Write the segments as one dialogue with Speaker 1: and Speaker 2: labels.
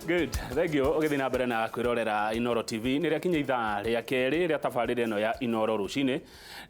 Speaker 1: Good. Thank you. Ogethi na mbere na kwirorera iNooro TV ni ria kinya ithaa ria keri ria tabarire eno ya iNooro Ruciini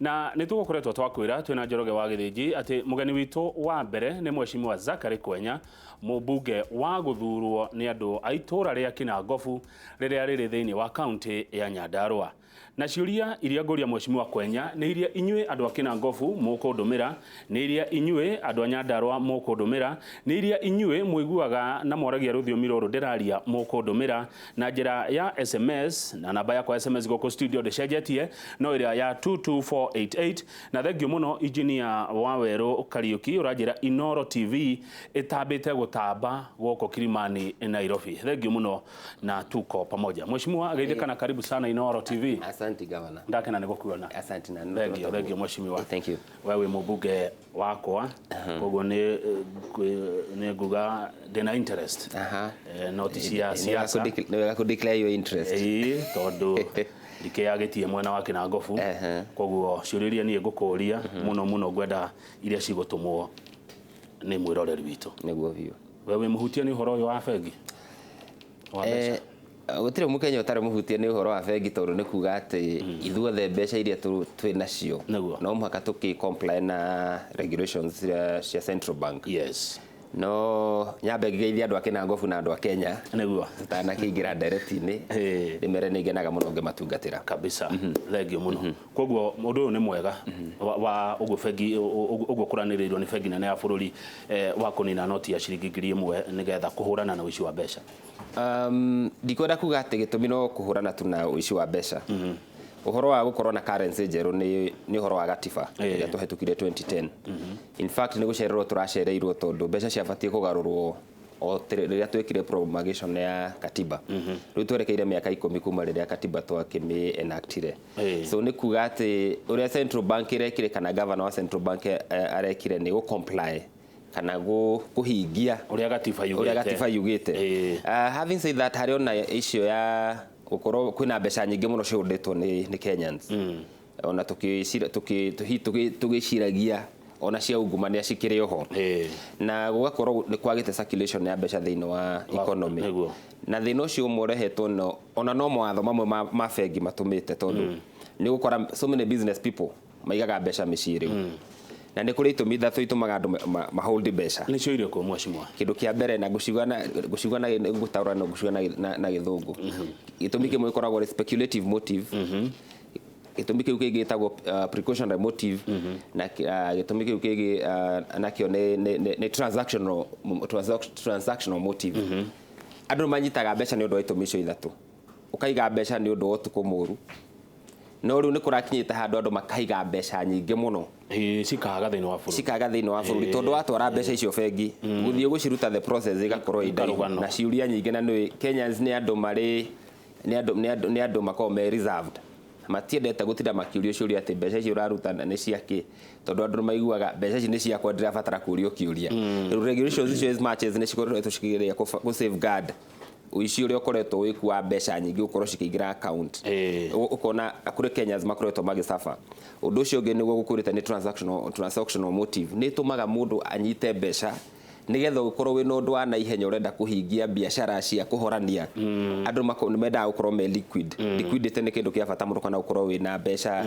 Speaker 1: na ni tugukoretwo twakwira twina Njoroge wa Githinji ati mugeni witu wa mbere ni Mheshimiwa Zakari Kwenya mubunge wa guthurwo ni andu a itura ria Kinangop riria riri thiini wa county ya Nyandarua. Na ciuria iria nguria Mheshimiwa Kwenya ni iria inyue andu a Kinangop mukundumira, ni iria inyue andu a Nyandarua mukundumira, ni iria inyue muiguaga na moragia ruthiomi ruru ndiraria mukundumira na njira ya SMS na namba yakwa SMS goko studio ndecenjetie no iria ya 22488 na thengio muno engineer Waweru Kariuki uranjira iNooro TV itambite gutamba goko Kilimani Nairobi. Thengio muno na tuko pamoja. Mheshimiwa geithika na karibu sana iNooro TV.
Speaker 2: Asante governor.
Speaker 1: Ndakena niko kuona.
Speaker 2: Asante na
Speaker 1: thengio Mheshimiwa.
Speaker 2: Thank you.
Speaker 1: Wewe mubunge wakwa koguo ni nguga ndina interest. Notice ya siasa.
Speaker 2: Nĩwega ku declare your interest.
Speaker 1: Tondu ndikeagitie mwena wa Kinangop. Koguo ciuriria nie ngukuria muno gwenda iria cigutumwo ni mwiroreri witu.
Speaker 2: Niguo biu.
Speaker 1: Wewe muhutia ni uhoro uyu wa bengi? Wa mbeca.
Speaker 2: Gutire mukenya utare muhutie ni uhoro wa bengi tondu ni kuga ati ithuothe mbeca iria twinacio no muhaka tuki comply na regulations cia Central Bank.
Speaker 1: Yes.
Speaker 2: No nyambe ngigeithia andu a Kinangop na andu a Kenya
Speaker 1: niguo
Speaker 2: tutana kiingira direct-ini rimere ni ngenaga muno ngimatungatira
Speaker 1: kabisa. Thengio muno. Koguo mundu uyu ni mwega wa ugu bengi ugu kuranirirwo ni bengi nene ya bururi wa kunina noti ya ciringi 1000 nigetha kuhurana na uici wa mbeca.
Speaker 2: Ndikwenda kuga ati gitumi no kuhurana tu na uici wa mbeca. Uhoro wa gukorwo na currency njeru ni uhoro wa gatiba iria tuhetukire 2010. In fact ni gucererwo turacereirwo tondu mbeca ciabatie kugarurwo o riria twekire promulgation ya katiba. Riu twerekeire miaka 10 kuma riria katiba twakimi enactire. So ni kuga ati uria Central Bank irekire kana governor wa Central Bank arekire ni gu comply kana kuhingia uria gatiba yugite. Having said that, hari ona issue ya ukorwo kwina mbeca nyingi muno ciunditwo ni Kenyans. Ona tugiciragia ona cia ungumania cikire oho. Na gugakorwo ni kwagite circulation ya mbeca thiini wa economy. Na thina ucio murehetwo no ona no mawatho mamwe ma bengi matumite tondu ni gukora so many business people maigaga mbeca miciri. Na ni kuri itumi ithatu itumaga andu mahold mbeca. Ni cio irio ko Mheshimiwa. Kindu kia mbere na gucigana ngutaura na gucigana na githungu. Gitumi kimwe ikoragwo speculative motive. Gitumi kiu kigitagwo precautionary motive na gitumi kiu kigi nakio ni transactional motive. Andu manyitaga mbeca ni undu wa itumi icio ithatu. Ukaiga mbeca ni undu wa utuku muru. No riu ni kurakinyite handu andu makaiga mbeca nyingi muno cikaga thiini wa bururi tondu watwara mbeca icio bengi guthie guciruta the process igakorwo indaihu na ciuria nyingi na ni Kenyans ni andu mari ni andu makao me reserved matiendete gutinda makiurio ciuria ati mbeca icio uraruta ni ciaki tondu andu maiguaga mbeca ici ni ciakwa ndirabatara kurio kiuria. Regulations icio as much as ni cikoretwo cikigeria ku safeguard uici uria ukoretwo wikuwa mbeca nyingi ukorwo cikiingira account. Ukona akure Kenyans makoretwo magisafa. Undu ucio ungi niguo gukurite ni transactional motive. Ni tumaga mundu anyite mbeca nigetha ukorwo wina undu wa na ihenya urenda kuhingia biashara cia kuhorania. Andu menda gukorwo me liquid. Liquidity ni kindu kia bata muno kana ukorwo wina mbeca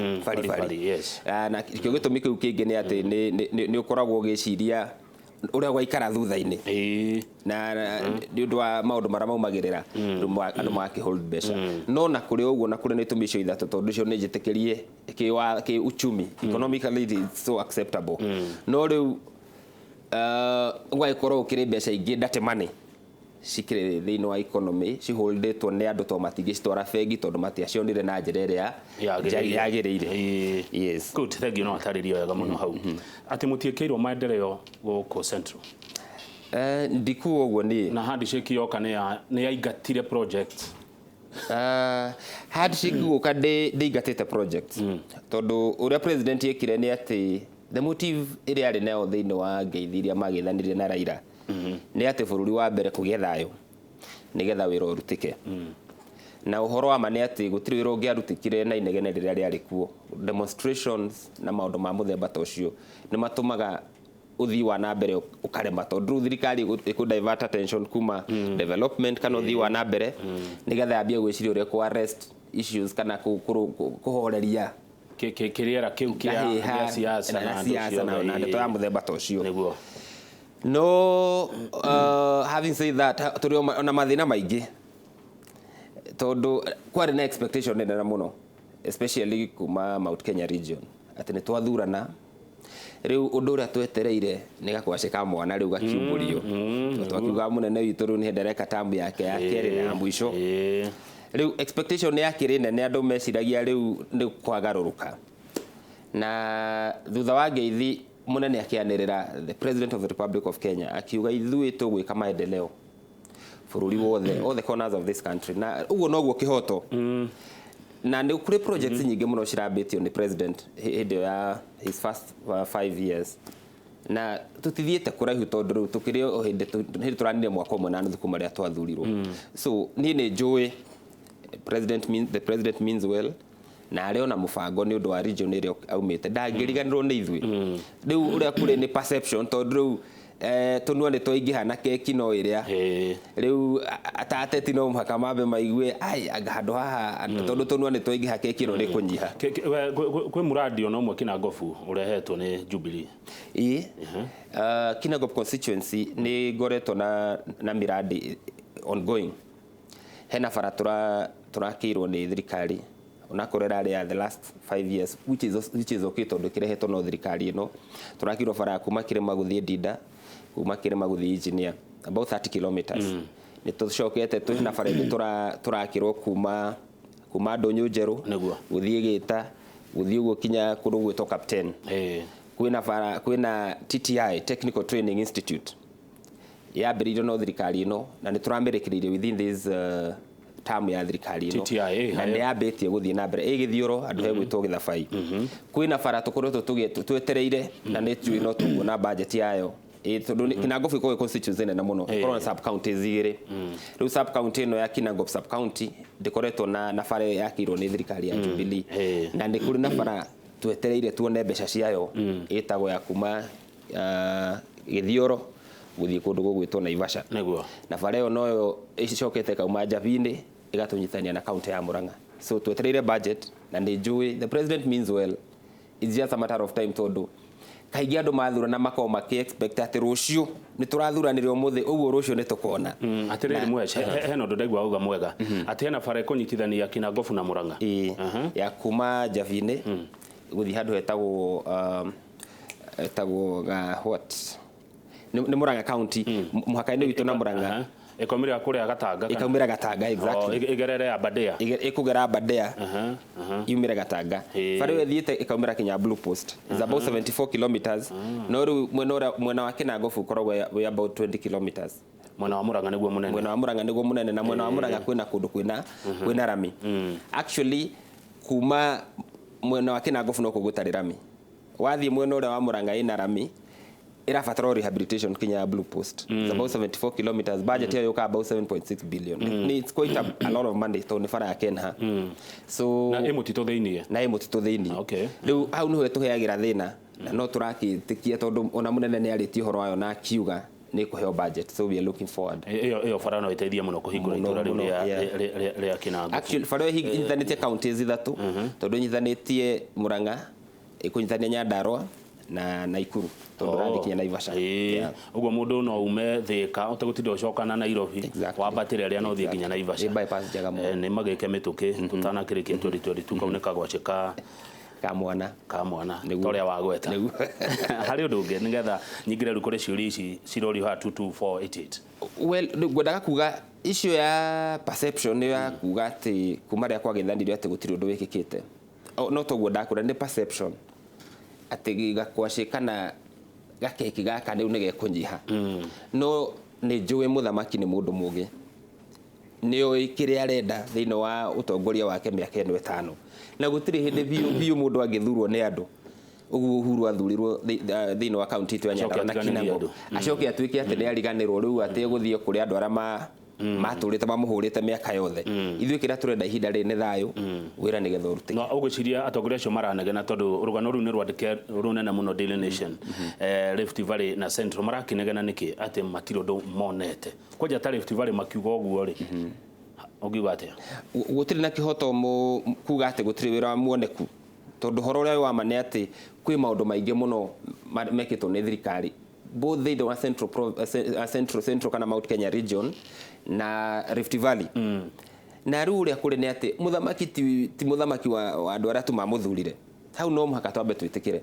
Speaker 2: bari. Na kio gitumi kiu kingi ni ati ni ukoragwo giciria uria gwaikara thutha-ini na ni undu wa maundu mara maumagirira andu makihold mbeca. No na kuri uguo na kuri ni itumi icio ithatu tondu icio ni njitikirie ki uchumi economically it's so acceptable. No riu gwaikorwo ukiri mbeca ingi ndate money cikire thiini wa economy ciholdetwo ni andu to matingicitwara bengi tondu matiacionire na njira iria yagiriire. Yes.
Speaker 1: Good. Thank you. No ataririo wega muno hau ati mutiekeirwo maendeleo guku Central.
Speaker 2: Ndikuo uguo ni
Speaker 1: na handshake yoka ni yaingatire project.
Speaker 2: Handshake guka ndingatite project tondu uria president yekire ni ati the motive iria ari nayo thiini wa ngeithi iria magithanire na Raila ni ati bururi wa mbere kugia thayo nigetha wira urutike. Na uhoro wa mane ati gutiri wira ungiarutikire na inegene riria riari kuo. Demonstrations na maundu ma muthemba ta ucio ni matumaga uthii wa na mbere ukarema tondu thirikari iku divert attention kuma development kana uthii wa na mbere nigetha yambie gwiciria uria ku arrest issues kana kuhoreria
Speaker 1: kiriera kiu kia siasa
Speaker 2: na ndeto ya muthemba ta ucio niguo. No, having said that, turi ona mathina maingi tondu kwari na expectation nene muno, especially kuma Mount Kenya region, ati ni twathurana riu undu uria twetereire ni gakwacika mwana riu gakiumburio twakiuga munene witu riu ni hendereka tamu yake ya keri na mwisho riu expectation ya kiri nene andu meciragia riu ni kwagaruruka na thutha wa ngeithi munene akianirira the President of the Republic of Kenya akiuga ithui tugwika maendeleo bururi wothe all the corners of this country na uguo noguo kihoto na ni kuri projects nyingi muno cirambitio ni president hinde ya his first 5 years na tutithiete kuraihu tondu tukirio hinde turanire mwaka umwe na nuthu kuma ria twathurirwo so ni njui the president means well na ari ona mubango ni undu wa region ire aumite ndangiriganirwo ni ithui riu uria kuri ni perception tondu riu tunua ni toingiha na keki no iria riu atateti no mhaka mambe maigue ai handu haha tondu tunua ni toingiha keki no ni kunyiha
Speaker 1: kwi muradi ona umwe Kinangop urehetwo ni Jubilee
Speaker 2: Kinangop constituency ni ngoretwo na miradi ongoing hena bara turakirwo ni thirikari ona kurera ria the last 5 years which is okay tondu kirehetwo no thirikari ino turakirwo bara kuma Kirima guthie Dida kuma Kirima guthie Engineer about 30 kilometers ni tucokete twina bara ino turakirwo kuma Ndonyo Njeru guthie Gita guthie uguo kinya kundu gwitwo Captain kwina TTI Technical Training Institute yambiririo no thirikari ino na ni turamirikirie within this tamu ya thirikari ino na ni yambitie guthie na mbere igithioro andu he gwitwo Githabai kwina bara tukoretwo twetereire na ni njui no tuguona budget yayo Kinangop iko constituency nene muno korona sub county zigire riu sub county no ya Kinangop sub county ndikoretwo na bara yakirwo ni thirikari ya Jubilee na ndi kuri na bara twetereire tuone mbeca ciayo itagwo ya kuma githioro guthie kundu gugwitwo Naivasha na bara yo noyo icokete kauma Njabini igatunyitania na county ya Murang'a so twetereire budget na ni njui the president means well, it's just a matter of time tondu kaigi andu mathura na makao maki expect ati rucio ni turathuranire umuthi uguo rucio ni tukona
Speaker 1: atiriri mwece heno ndegwa uga mwega ati hena bara kunyitithania Kinangop na Murang'a
Speaker 2: ya kuma Njabini guthie handu hetagwo what ni Murang'a county muhaka-ini witu na Murang'a
Speaker 1: ikomira kuria Gatanga
Speaker 2: exactly
Speaker 1: igerere Abadea
Speaker 2: ikugera Abadea yumira Gatanga bara we thiete ikomira kinya Blue Post is about 74 kilometers no ru mwena wa Kinangop ukoragwo we about 20 kilometers
Speaker 1: mwena wa Murang'a niguo munene
Speaker 2: na mwena wa Murang'a kwina kundu kwina rami actually kuma mwena wa Kinangop no kugutari rami wathie mwena uria wa Murang'a ina rami irabatara rehabilitation kinya Blue Post it's about 74 kilometers budget here yoka about 7.6 billion it's quite a lot of money to ni bara ya Kenya so
Speaker 1: na emutito
Speaker 2: thiini
Speaker 1: okay
Speaker 2: riu hau niho tuheagira thina na no turakitikia tondu ona munene ni ariti horo ayo na kiuga ni kuheo budget so we are looking forward
Speaker 1: iyo bara no iteithia muno kuhingura itura riu ria Kinangop
Speaker 2: actually bara hii inthanete counties ithatu tondu nyithanitie Murang'a ikunyithania Nyandarua na Naikuru tondu randikinya Naivasha
Speaker 1: uguo mundu no ume Thika utagutinda ucokana Nairobi wambatire ria no thie nginya Naivasha
Speaker 2: bypass jaga mu
Speaker 1: ni magike mituki tutana kirikia 2022 kauneka gwacika
Speaker 2: kamwana
Speaker 1: toria wagweta hari undu ungi nigetha nyingire rukore ciuri ici cirori ha 22488
Speaker 2: well ngwendaga kuga icio ya perception ni ya kuga ati kuma ria kwa githanirio ati gutiri undu wikikite no to ngwendaga kuga ni perception ati gakwacikana gakeki gaka riu ni gekunyiha no ni njui muthamaki ni mundu mugi ni oi kiria arenda thiini wa utongoria wake miaka 5 na gutiri hindi biu mundu angithurwo ni andu uguo Uhuru athurirwo thiini wa county ya Nyandarua na Kinangop acoke atuike ati ni ariganirwo riu ati guthie kuri andu ara maturite mamuhurite miaka yothe ithuĩ kĩrĩa tũrenda ihinda rĩrĩ nĩ thayũ wĩra nĩ getha ũrute.
Speaker 1: No ũgwĩciria atongoria acio maranegena tondũ rũgano rũu nĩ rwandĩke rũnene mũno Daily Nation Rift Valley na Central marakinegena nĩkĩ atĩ matirĩ ũndũ monete kwanja ta Rift Valley makiuga ũguo rĩ ũngiuga atĩa?
Speaker 2: Gũtirĩ na kĩhoto kuga atĩ gũtirĩ wĩra muoneku tondũ horo ũrĩa wa ma nĩ atĩ kwĩ maũndũ maingĩ mũno mekĩtwo nĩ thirikari both thĩinĩ wa Central kana Mount Kenya region na Rift Valley. Na rĩu ũrĩa kũrĩ nĩ atĩ mũthamaki ti mũthamaki wa andũ arĩa tũmamũthurire. Hau no mũhaka twambe twĩtĩkĩre.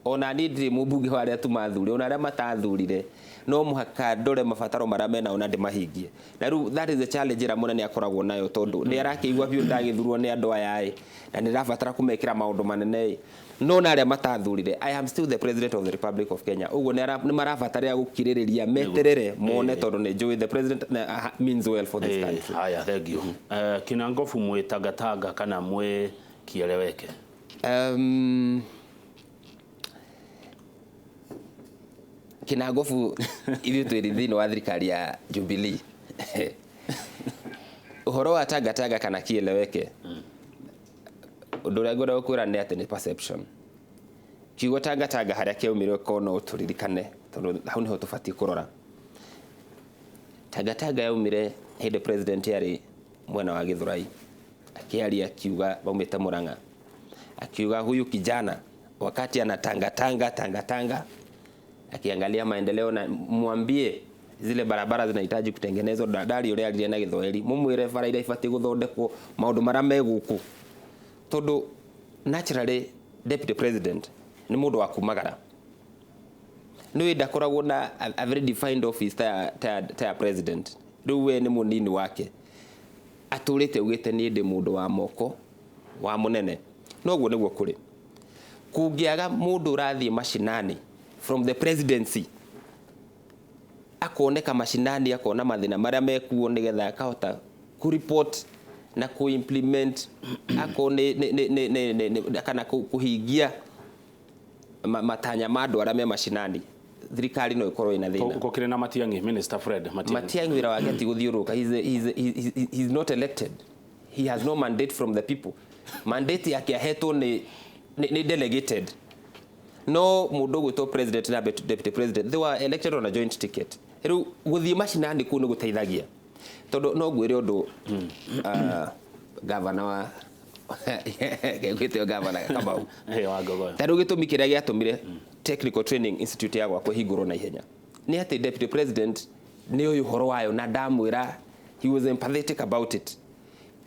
Speaker 2: Ona niĩ ndirĩ mũmbunge wa arĩa tũmathurire, ona arĩa matathurire no mũhaka ndore mabataro marĩa mena ona ndĩmahingie. Na rĩu that is the challenge ĩrĩa mũnene akoragwo nayo tondũ nĩ arakĩigua biũ ndagĩthurwo nĩ andũ aya na nĩ rabatara kũmekĩra maũndũ manene no na arĩa matathurire I am still the president of the Republic of Kenya. Ũguo nĩ marabatara gũkirĩrĩria meterere mone tondũ nĩ njũĩ the president means well for this country.
Speaker 1: Haya, thank you. Kinangop mwĩ tangatanga kana mwĩ kieleweke?
Speaker 2: Kinangop ithuĩ twĩ thĩinĩ wa thirikari ya Jubilee. Ũhoro wa tangatanga kana kieleweke ũndũ ũrĩa ngwenda gũkwĩra nĩ atĩ nĩ perception. Kiugo tangatanga harĩa kĩaumire ko no tũririkane tondũ hau niho tũbatiĩ kũrora. Tangatanga yaumire hĩndĩ president yarĩ mwena wa Gĩthũrai akĩaria akiuga baumĩte Murang'a akiuga huyu kijana wakati ana tangatanga akiangalia maendeleo na mwambie zile barabara zinahitaji kutengenezwa ndari ũrĩa arire na Gĩthwaĩri mumwĩre bara iria ibatiĩ gũthondekwo maũndũ marĩa megũkũ tondũ naturally deputy president nĩ mũndũ wa kumagara nĩ ndakoragwo na a very defined office ta president rĩu we nĩ mũnini wake atũrĩte ugĩte nĩ ndĩ mũndũ wa moko wa mũnene noguo nĩguo kũrĩ kũngĩaga mũndũ ũrathiĩ mashinani from the presidency akoneka mashinani akona mathina marĩa mekuo nĩgetha akahota ku report na ku implement akone kana kuhingia matanya ma andũ arĩa me mashinani thirikari no ikorwo ina thĩna.
Speaker 1: Gũkĩrĩ na Matiang'i, Minister Fred
Speaker 2: Matiang'i wĩra wake ti gũthiũrũrũka. He's not elected. He has no mandate from the people. Mandate yake ahetwo ni delegated. No mũndũ gwĩtwo president na deputy president they were elected on a joint ticket. Rĩu gũthiĩ mashinani kũu nĩ gũteithagia tondũ no gwĩre ũndũ governor wa gwĩtwo governor Kamau tarũ gĩtũmi kĩrĩa gĩatũmire technical training institute ya gwakwa hingũrwo na ihenya nĩ atĩ deputy president nĩ ũyũ ũhoro wayo na ndamwĩra he was empathetic about it.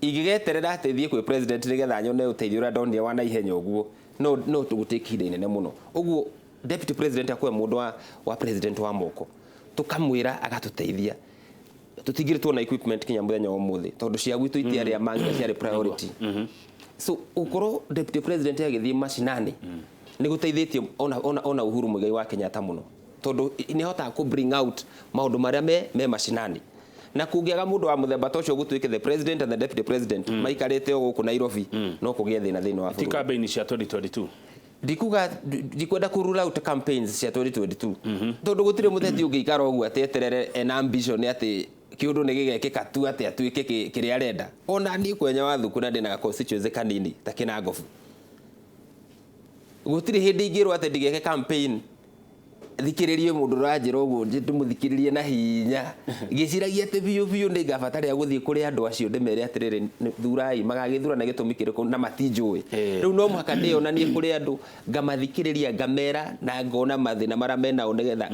Speaker 2: Igĩgeterera atĩ thiĩ kwĩ president nĩgetha nyone ũteithio ũrĩa ndonire wa na ihenya ũguo no tũgũtĩka ihinda inene mũno. Ũguo deputy president akwe mũndũ wa president wa moko tukamwĩra agatũteithia tutigire tuona equipment kinya mũthenya wa ũmũthĩ tondũ cia gwitũ itiarĩ amanga ciarĩ priority. So ukorwo deputy president agĩthiĩ mashinani nĩ gũteithĩtie ona Uhuru Muigai wa Kenyatta mũno tondũ nĩ hotaga ku bring out maũndũ marĩa me mashinani na kũngĩaga mũndũ wa mũthemba ta ũcio gũtuĩke the president and the deputy president maikarĩte o gũkũ Nairobi no kũgĩe thĩna wa
Speaker 1: ti campaign cia 2022
Speaker 2: ndikwenda ku rule out campaigns cia 2022 tondũ gũtirĩ mũteti ũngĩikara ũguo ateterere en ambition atĩ kiundu nĩ gĩgekĩka tu atĩ atuĩke kĩrĩa arenda. Ona niĩ kwenya wa thukuna ndĩna constituency kanini ta Kinangop gũtirĩ hĩndĩ ingĩrwo atĩ ndigeke campaign thikĩrĩrie mũndũ ranjĩra ũguo ndĩmũthikĩrĩrie na hinya gĩciragia atĩ biũ nĩ ngabatara gũthiĩ kũrĩ andũ acio ndĩmere atĩrĩrĩ thurai magagĩthura na gĩtũmi kĩrĩkũ na matinjũĩ. Rĩu no mũhaka ndĩonanie kũrĩ andũ ngamathikĩrĩria ngamera na ngona mathĩna marĩa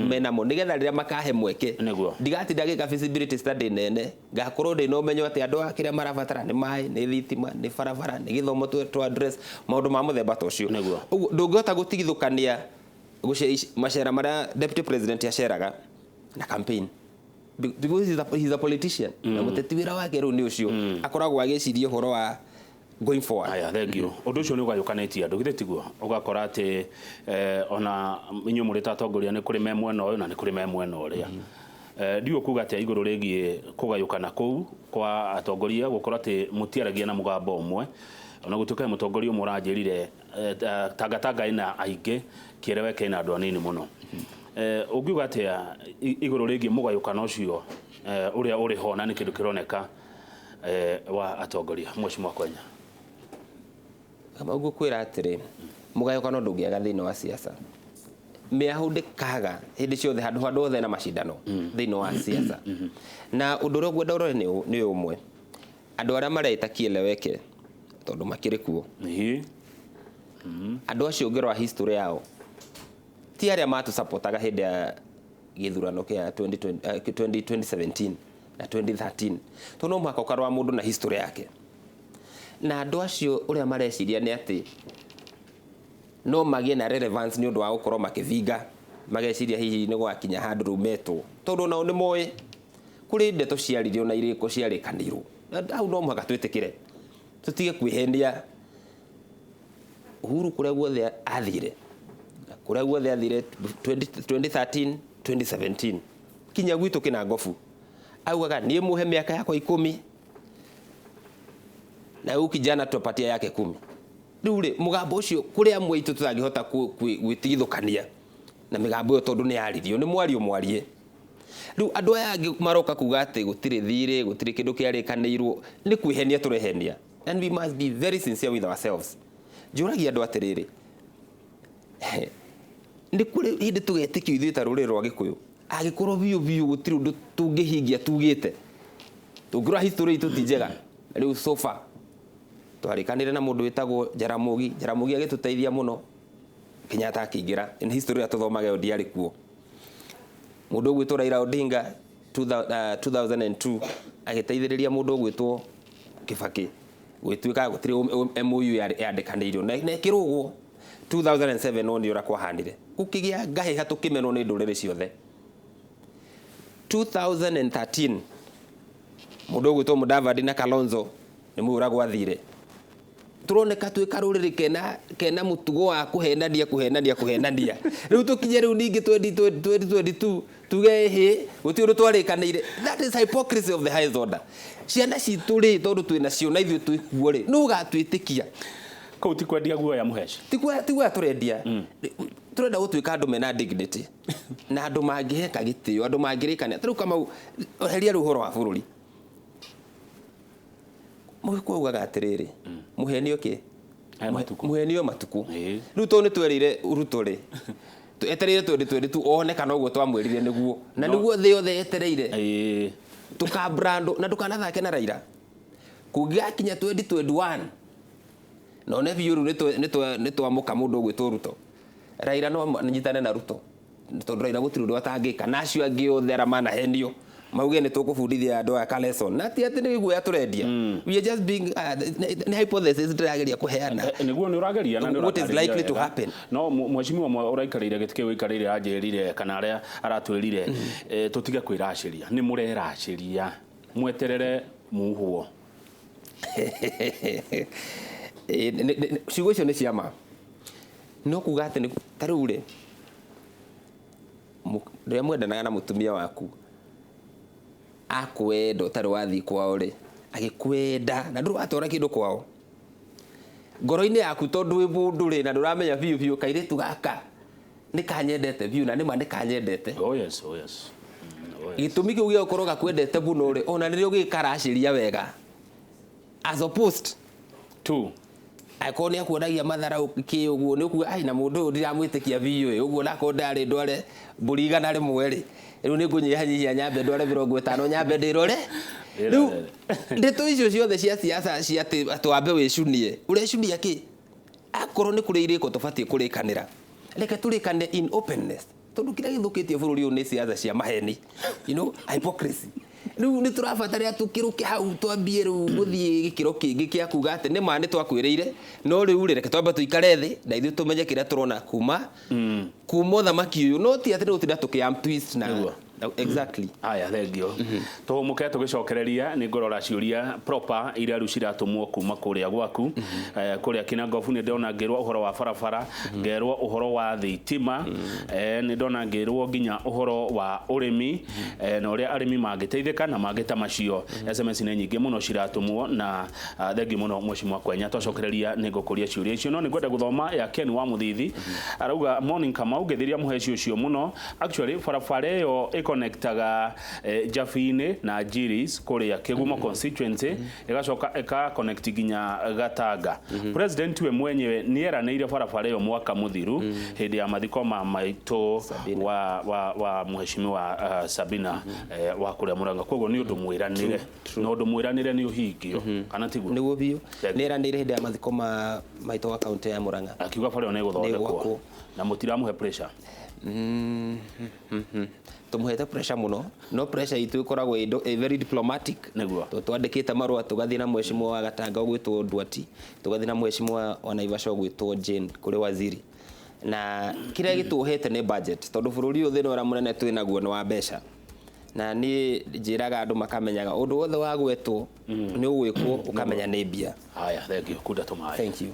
Speaker 2: menamo nĩgetha rĩrĩa makahe mweke ndigatinda gĩka feasibility study nene ngakorwo ndĩ na ũmenyo atĩ andũ kĩrĩa marabatara nĩ maĩ nĩ thitima nĩ barabara nĩ gĩthomo to address maũndũ ma mũthemba ta ũcio. Ũguo ndũngĩhota gũtigithũkania macera marĩa deputy president aceraga na campaign because he's a politician na mũteti wĩra wake rĩu nĩ ũcio akoragwo agĩciria ũhoro wa going forward.
Speaker 1: Aya, thank you. Ũndũ ũcio nĩ ũgayũkanĩtie andũ githĩ tiguo ũgakora atĩ ona inyuĩ mũrĩ ta atongoria nĩ kũrĩ me mwena ũyũ na nĩ kũrĩ me mwena ũrĩa ndio kuga atĩ igũrũ rĩgiĩ kũgayũkana kũu kwa atongoria gũkorwo atĩ mũtiaragia na mũgambo ũmwe ona gũtuĩka mũtongoria ũmwe ũranjĩrire tangatanga ina aingĩ kĩereweke ina andũ anini mũno. Ungiuga atia iguru rigi mugayukano ucio uria uri ho na ni kindu kironeka wa atongoria Mheshimiwa Kwenya?
Speaker 2: Kama ugukwira atiri mugayukano ndungiaga thiini wa siasa. Miahu ndikaga hindi ciothe handu hothe na macindano thiini wa siasa. Na undu uria ngwenda urore ni umwe. Andu aria mareta kieleweke tondu makiri kuo. Andu acio ngirwa history yao ti aria matu supportaga hindi ya githurano kia 2017 na 2013 tono mwaka ukarwa mundu na history yake. Na andu acio uria mareciria ni ati no magie na relevance ni undu wa gukorwo makivinga mageciria hihi ni gwakinya handu rumeto tondu nao ni moe kuri ndeto ciaririo na iriko ciarikanirwo au no mwaka twitikire tutige kwihendia. Uhuru kuria guothe athire 2013 2017 kinya gwitu Kinangop augaga nie muhe miaka yako 10 na uki jana tupatia yake 10. Riu ri mugambo ucio kuria mwitu tutangihota gwitithukania na migambo yo tondu ni yaririo ni mwarie. Riu andu aya maroka kuga ati gutire thire gutire kindu kiarikanirwo ni kwihenia turehenia. And we must be very sincere with ourselves. Juragia andu atiriri ni kuri hindi tugetikio ithuĩ ta rũrĩrĩ rwa Gĩkũyũ agĩkorwo biũ gũtirĩ ũndũ tũngĩhingia tugĩte tũngĩrora history itũ ti njega. Rĩu sofa twarikanire na mũndũ wĩtagwo Jaramogi agĩtũteithia mũno Kenyatta akĩingĩra in history atũthomage yo ndiarĩ kuo. Mũndũ ũgwĩtwo Raila Odinga 2002 agĩteithĩrĩria mũndũ ũgwĩtwo Kibaki gwĩtuĩka gũtirĩ MOU yandĩkanĩirio na ĩkĩrũgwo 2007 no nĩ ũrakwa handire gukigia ngahi hatukimenwo ni ndurĩrĩ ciothe. 2013 mundu gwitwo Mudavadi na Kalonzo ni muura gwathire turoneka twika rurĩrĩ kena mutugo wa kuhenania riu tukinye riu ningi 2022 tuge he guti undu twarikanĩire. That is hypocrisy of the highest order. Ciana citu ri tondu twina cio na ithuĩ twikuo ri no gatwĩtĩkia
Speaker 1: kau ti kwendia guoya muheci
Speaker 2: tigwa turendia turenda gutwika andu mena dignity na andu mangiheka gitio andu mangirikania tru kama heria ruhoro wa bururi mugiko ugaga atiriri muhenio ki muhenio matuku riu to ni twerire uruturi etereire 2022 one kana uguo twamwirire niguo na niguo thi yothe etereire tukabrando na tukanathake na Raila kugia kinya 2021 no ne biuru ni twamuka mundu gwitwo Ruto. Raila no nyitane na Ruto tondu Raila gutiri undu atangika nacio angi othe ramana henio mauge ni tukubundithia andu aya lesson na ti ati ni guoya turendia. We are just being ni hypothesis turageria kuheana
Speaker 1: niguo ni urageria na
Speaker 2: what is likely to happen.
Speaker 1: No Mheshimiwa mwa uraikarire gitike wikarire anjirire kana aria aratwirire tutige kwiraciria ni mureraciria mweterere muhuo ciugo icio nĩ ciama no kuga atĩ ta rĩu rĩ rĩrĩa mwendanaga na mũtumia waku akwenda ũtarĩ wathiĩ kwao rĩ agĩkwenda na ndũratwara kĩndũ kwao ngoro-inĩ yaku tondũ wĩ mũndũ rĩ na ndũramenya biũ kairĩtu gaka nĩ kanyendete biũ na nĩma nĩ kanyendete. Oh yes
Speaker 2: gĩtũmi kĩu gĩa gũkorwo gakwendete mũno rĩ ona rĩrĩa ũgĩkaracĩria wega as opposed to akoni akuonagia matharau ki uguo ni ukuga ai na mundu ndiramwitikia biu uguo nako ndari ndware mburiga na rimwe ri riu ni ngunyihanyihia nyambe ndware 50 nyambe ndirore riu ndeto icio ciothe cia siasa cia twambe wicunie urecunia ki akorwo ni kuri iriko tubatie kurikanira reke turikane in openness tondu kira githukitie bururi uyu ni siasa cia maheni hypocrisy. Riu ni turabatara tukiruke hau twambie riu guthie gikiro kingi kia kuga ati ni mane twakwiriire no riu reke twamba tuikare thi na ithu tumenye kira turona kuma uthamaki uyu no ti ati rutinda tukiam twist Exactly.
Speaker 1: Aya, thengio. To muke tugicokereria ni ngorora ciuria proper iria riu ciratumwo kuma kuria gwaku kuria Kinangop ni ndona ngirwo uhoro wa barabara, ngerwo uhoro wa thitima, ni ndona ngirwo ginya uhoro wa urimi na uria arimi mangiteithika na mangita macio. SMS ni nyingi muno ciratumwo na thengio muno mheshimiwa Kwenya, twacokereria ni ngukuria ciuria icio no ni ngwenda guthoma ya Ken wa Muthithi arauga morning kama ugithiria muheci ucio muno. Actually barabara iyo connectaga Jafine na Jiris kuria Kigumo constituency igacoka connect ginya Gatanga. President we mwenyewe nieranĩire barabara iyo mwaka muthiru hindi ya mathiko ma maito wa mheshimiwa Sabina wa kuria Muranga. Koguo ni undu mwiranire no undu mwiranire ni uhingio kana tiguo
Speaker 2: niguo biu nieranĩire hindi ya mathiko ma maito wa county ya Muranga
Speaker 1: akiuga bara yo niguthondekwo na mutiramuhe pressure.
Speaker 2: Tumuhete pressure muno no pressure itu ikoragwo very diplomatic
Speaker 1: niguo
Speaker 2: twandikite marua tugathie na mheshimiwa wa Gatanga gwitwo Ndwati, tugathie na mheshimiwa wa Naivasha gwitwo Jane kuri waziri, na kiria gituhete ni budget tondu bururi uthi no ra munene twinaguo ni wa mbeca na ni njiraga andu makamenyaga undu wothe wa gwetwo ni ugwikwo ukamenya ni mbia.
Speaker 1: Haya, thank you. Kuda tumai.
Speaker 2: Thank you.